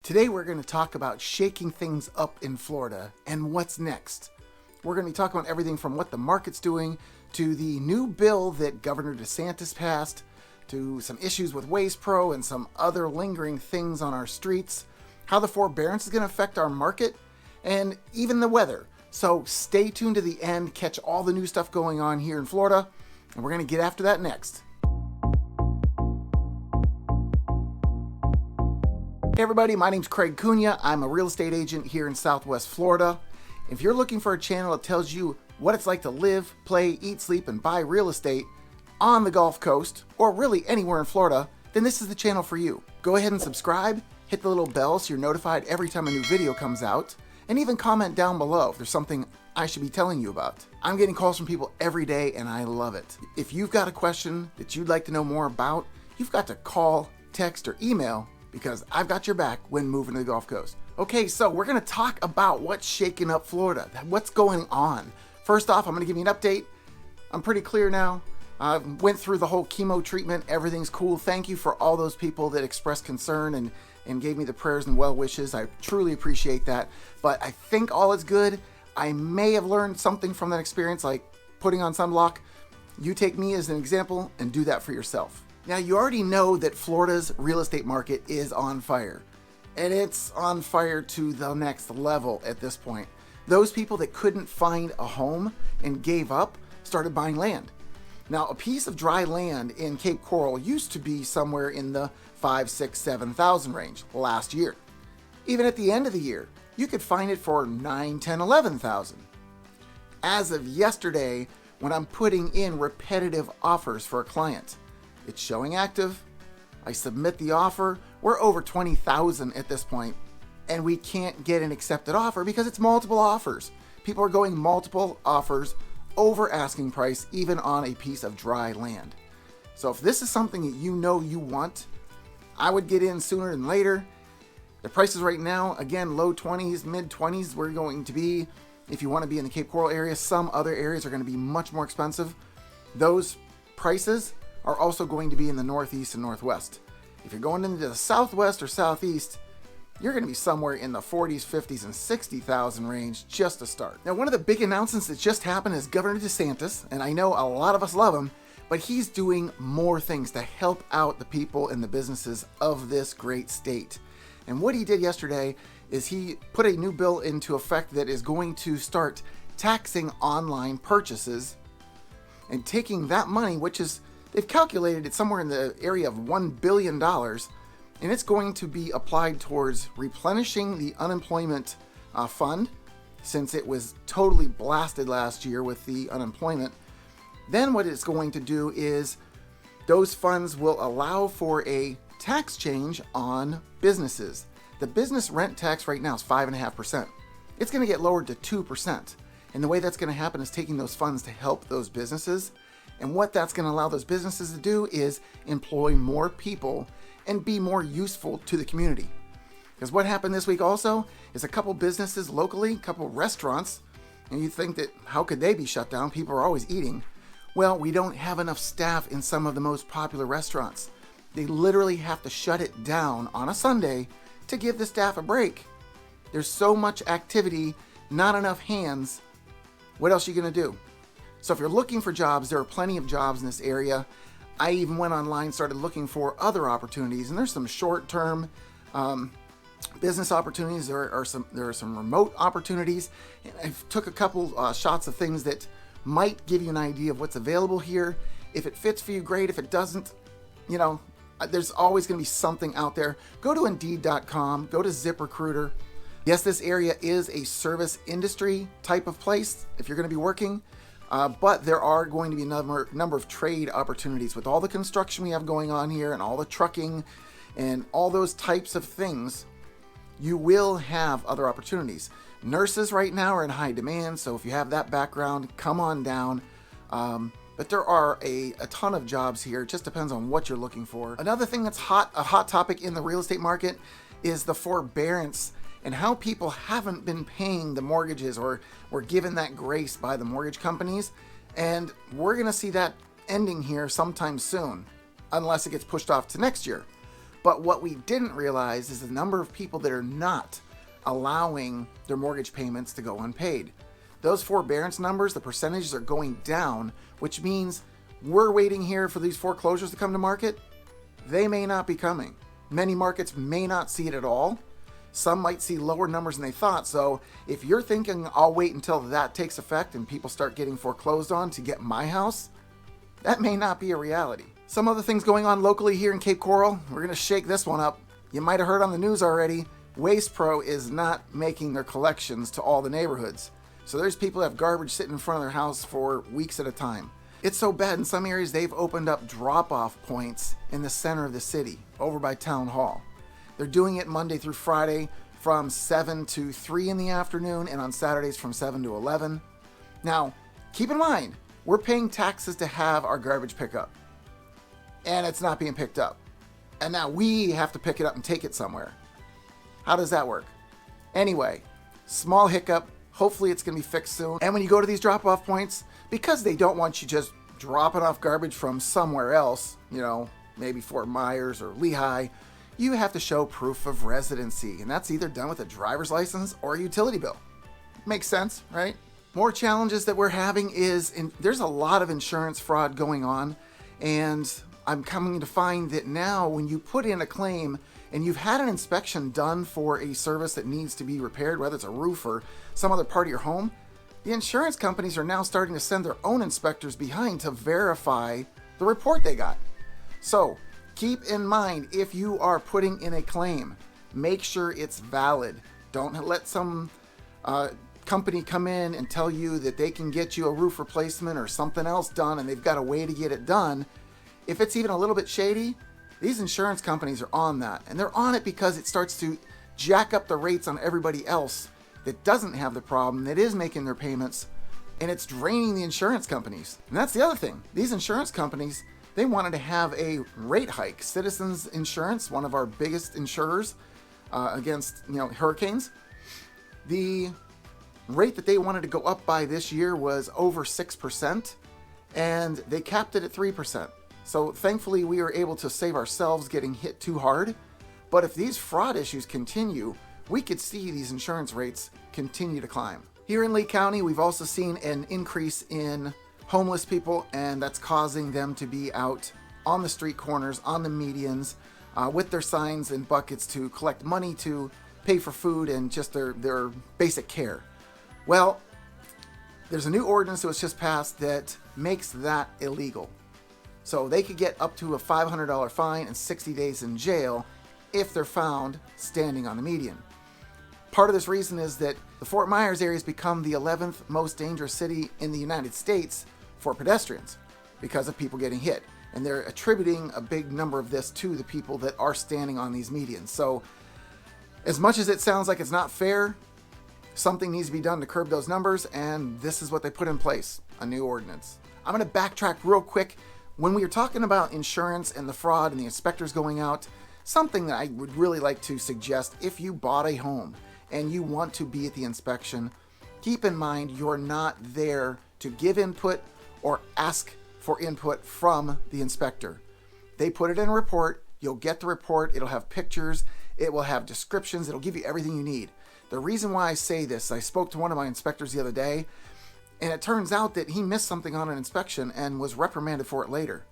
Today we're going to talk about shaking things up in Florida and what's next. We're going to be talking about everything from what the market's doing to the new bill that Governor DeSantis passed, to some issues with Waste Pro and some other lingering things on our streets, how the forbearance is going to affect our market, and even the weather. So stay tuned to the end, catch all the new stuff going on here in Florida, and we're going to get after that next. Hey everybody, my name's Craig Cunha. I'm a real estate agent here in Southwest Florida. If you're looking for a channel that tells you what it's like to live, play, eat, sleep, and buy real estate on the Gulf Coast, or really anywhere in Florida, then this is the channel for you. Go ahead and subscribe, hit the little bell so you're notified every time a new video comes out, and even comment down below if there's something I should be telling you about. I'm getting calls from people every day and I love it. If you've got a question that you'd like to know more about, you've got to call, text, or email, because I've got your back when moving to the Gulf Coast. Okay, so we're gonna talk about what's shaking up Florida, what's going on. First off, I'm gonna give you an update. I'm pretty clear now. I went through the whole chemo treatment, everything's cool. Thank you for all those people that expressed concern and gave me the prayers and well wishes. I truly appreciate that. But I think all is good. I may have learned something from that experience, like putting on sunblock. You take me as an example and do that for yourself. Now, you already know that Florida's real estate market is on fire, and it's on fire to the next level at this point. Those people that couldn't find a home and gave up started buying land. Now, a piece of dry land in Cape Coral used to be somewhere in the 5, 6, 7,000 range last year. Even at the end of the year, you could find it for 9, 10, 11,000. As of yesterday, when I'm putting in repetitive offers for a client, it's showing active. I submit the offer. We're over 20,000 at this point, and we can't get an accepted offer because it's multiple offers. People are going multiple offers over asking price, even on a piece of dry land. So if this is something that you know you want, I would get in sooner than later. The prices right now, again, low 20s, mid 20s, we're going to be, if you want to be in the Cape Coral area. Some other areas are going to be much more expensive. Those prices are also going to be in the Northeast and Northwest. If you're going into the Southwest or Southeast, you're going to be somewhere in the 40s, 50s, and 60,000 range just to start. Now, one of the big announcements that just happened is Governor DeSantis, and I know a lot of us love him, but he's doing more things to help out the people and the businesses of this great state. And what he did yesterday is he put a new bill into effect that is going to start taxing online purchases and taking that money, which is, they've calculated it somewhere in the area of $1 billion, and it's going to be applied towards replenishing the unemployment fund, since it was totally blasted last year with the unemployment. Then what it's going to do is those funds will allow for a tax change on businesses. The business rent tax right now is 5.5%. It's going to get lowered to 2%. And the way that's going to happen is taking those funds to help those businesses. And what that's going to allow those businesses to do is employ more people and be more useful to the community. Because what happened this week also is a couple businesses locally, a couple restaurants, and you think that how could they be shut down? People are always eating. Well, we don't have enough staff in some of the most popular restaurants. They literally have to shut it down on a Sunday to give the staff a break. There's so much activity, not enough hands. What else are you going to do? So if you're looking for jobs, there are plenty of jobs in this area. I even went online, started looking for other opportunities, and there's some short-term business opportunities. There are some remote opportunities. And I took a couple shots of things that might give you an idea of what's available here. If it fits for you, great. If it doesn't, there's always going to be something out there. Go to Indeed.com. Go to ZipRecruiter. Yes, this area is a service industry type of place if you're going to be working. But there are going to be a number of trade opportunities with all the construction we have going on here and all the trucking and all those types of things. You will have other opportunities. Nurses right now are in high demand, so if you have that background, come on down. But there are a ton of jobs here. It just depends on what you're looking for. Another thing that's a hot topic in the real estate market is the forbearance and how people haven't been paying the mortgages or were given that grace by the mortgage companies. And we're going to see that ending here sometime soon, unless it gets pushed off to next year. But what we didn't realize is the number of people that are not allowing their mortgage payments to go unpaid. Those forbearance numbers, the percentages are going down, which means we're waiting here for these foreclosures to come to market. They may not be coming. Many markets may not see it at all. Some might see lower numbers than they thought. So if you're thinking, I'll wait until that takes effect and people start getting foreclosed on to get my house, that may not be a reality. Some other things going on locally here in Cape Coral. We're going to shake this one up. You might have heard on the news already, Waste Pro is not making their collections to all the neighborhoods. So there's people that have garbage sitting in front of their house for weeks at a time. It's so bad in some areas they've opened up drop-off points in the center of the city, over by Town Hall. They're doing it Monday through Friday from 7 to 3 in the afternoon and on Saturdays from 7 to 11. Now, keep in mind, we're paying taxes to have our garbage pickup. And it's not being picked up. And now we have to pick it up and take it somewhere. How does that work? Anyway, small hiccup. Hopefully it's going to be fixed soon. And when you go to these drop-off points, because they don't want you just dropping off garbage from somewhere else, maybe Fort Myers or Lehigh, you have to show proof of residency. And that's either done with a driver's license or a utility bill. Makes sense, right? More challenges that we're having is there's a lot of insurance fraud going on. And I'm coming to find that now when you put in a claim and you've had an inspection done for a service that needs to be repaired, whether it's a roof or some other part of your home, the insurance companies are now starting to send their own inspectors behind to verify the report they got. So keep in mind, if you are putting in a claim, make sure it's valid. Don't let some company come in and tell you that they can get you a roof replacement or something else done and they've got a way to get it done. If it's even a little bit shady, these insurance companies are on that. And they're on it because it starts to jack up the rates on everybody else that doesn't have the problem, that is making their payments, and it's draining the insurance companies. And that's the other thing. These insurance companies, they wanted to have a rate hike. Citizens Insurance, one of our biggest insurers against hurricanes, the rate that they wanted to go up by this year was over 6%, and they capped it at 3%. So thankfully we were able to save ourselves getting hit too hard. But if these fraud issues continue, we could see these insurance rates continue to climb. Here in Lee County, we've also seen an increase in homeless people, and that's causing them to be out on the street corners, on the medians, with their signs and buckets to collect money to pay for food and just their basic care. Well, there's a new ordinance that was just passed that makes that illegal. So they could get up to a $500 fine and 60 days in jail if they're found standing on the median. Part of this reason is that the Fort Myers area has become the 11th most dangerous city in the United States for pedestrians because of people getting hit. And they're attributing a big number of this to the people that are standing on these medians. So as much as it sounds like it's not fair, something needs to be done to curb those numbers, and this is what they put in place, a new ordinance. I'm going to backtrack real quick. When we were talking about insurance and the fraud and the inspectors going out, something that I would really like to suggest, if you bought a home and you want to be at the inspection, keep in mind you're not there to give input or ask for input from the inspector. They put it in a report, you'll get the report, it'll have pictures, it will have descriptions, it'll give you everything you need. The reason why I say this, I spoke to one of my inspectors the other day, and it turns out that he missed something on an inspection and was reprimanded for it later.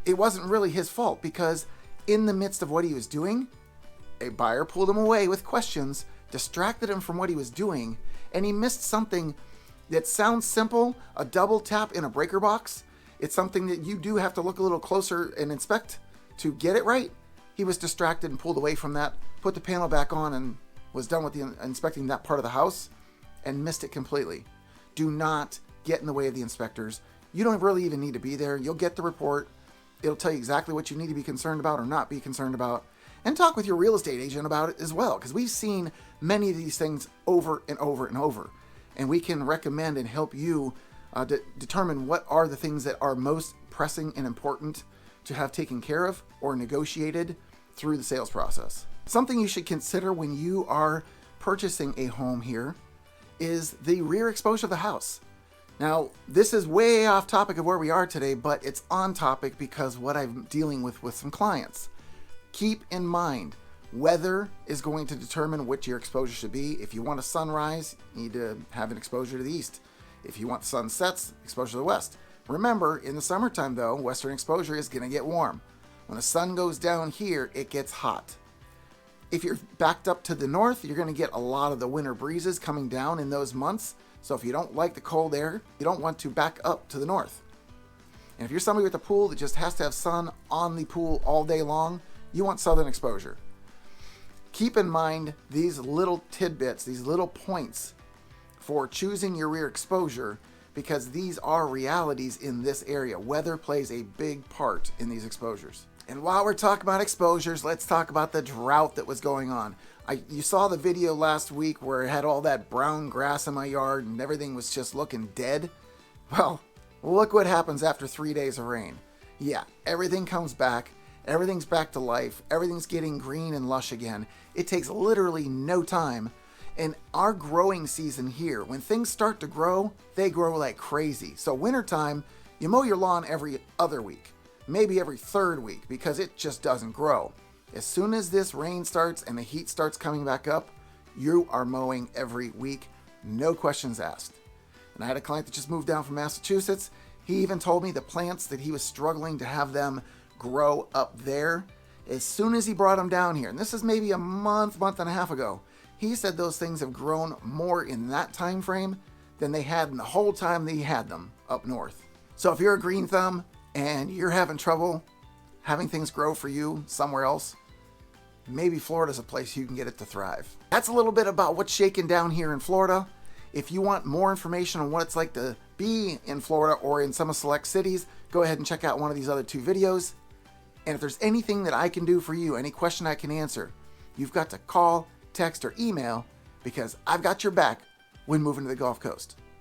It wasn't really his fault because in the midst of what he was doing, a buyer pulled him away with questions, distracted him from what he was doing, and he missed something that sounds simple, a double tap in a breaker box. It's something that you do have to look a little closer and inspect to get it right. He was distracted and pulled away from that, put the panel back on, and was done with the inspecting that part of the house and missed it completely. Do not get in the way of the inspectors. You don't really even need to be there. You'll get the report. It'll tell you exactly what you need to be concerned about or not be concerned about. And talk with your real estate agent about it as well, because we've seen many of these things over and over and over. And we can recommend and help you determine what are the things that are most pressing and important to have taken care of or negotiated through the sales process. Something you should consider when you are purchasing a home here is the rear exposure of the house. Now, this is way off topic of where we are today, but it's on topic because what I'm dealing with some clients. Keep in mind, weather is going to determine what your exposure should be. If you want a sunrise, you need to have an exposure to the east. If you want sunsets, exposure to the west. Remember, in the summertime though, western exposure is going to get warm. When the sun goes down here, it gets hot. If you're backed up to the north, you're going to get a lot of the winter breezes coming down in those months. So if you don't like the cold air, you don't want to back up to the north. And if you're somebody with a pool that just has to have sun on the pool all day long, you want southern exposure. Keep in mind these little tidbits, these little points for choosing your rear exposure, because these are realities in this area. Weather plays a big part in these exposures. And while we're talking about exposures, let's talk about the drought that was going on. You saw the video last week where it had all that brown grass in my yard and everything was just looking dead. Well, look what happens after 3 days of rain. Yeah, everything comes back. Everything's back to life. Everything's getting green and lush again. It takes literally no time. And our growing season here, when things start to grow, they grow like crazy. So wintertime, you mow your lawn every other week, maybe every third week, because it just doesn't grow. As soon as this rain starts and the heat starts coming back up, you are mowing every week, no questions asked. And I had a client that just moved down from Massachusetts. He even told me the plants that he was struggling to have them grow up there, as soon as he brought them down here, and this is maybe a month and a half ago, he said those things have grown more in that time frame than they had in the whole time that he had them up north. So if you're a green thumb and you're having trouble having things grow for you somewhere else, maybe Florida's a place you can get it to thrive. That's a little bit about what's shaking down here in Florida. If you want more information on what it's like to be in Florida or in some select cities, go ahead and check out one of these other 2 videos. And if there's anything that I can do for you, any question I can answer, you've got to call, text, or email, because I've got your back when moving to the Gulf Coast.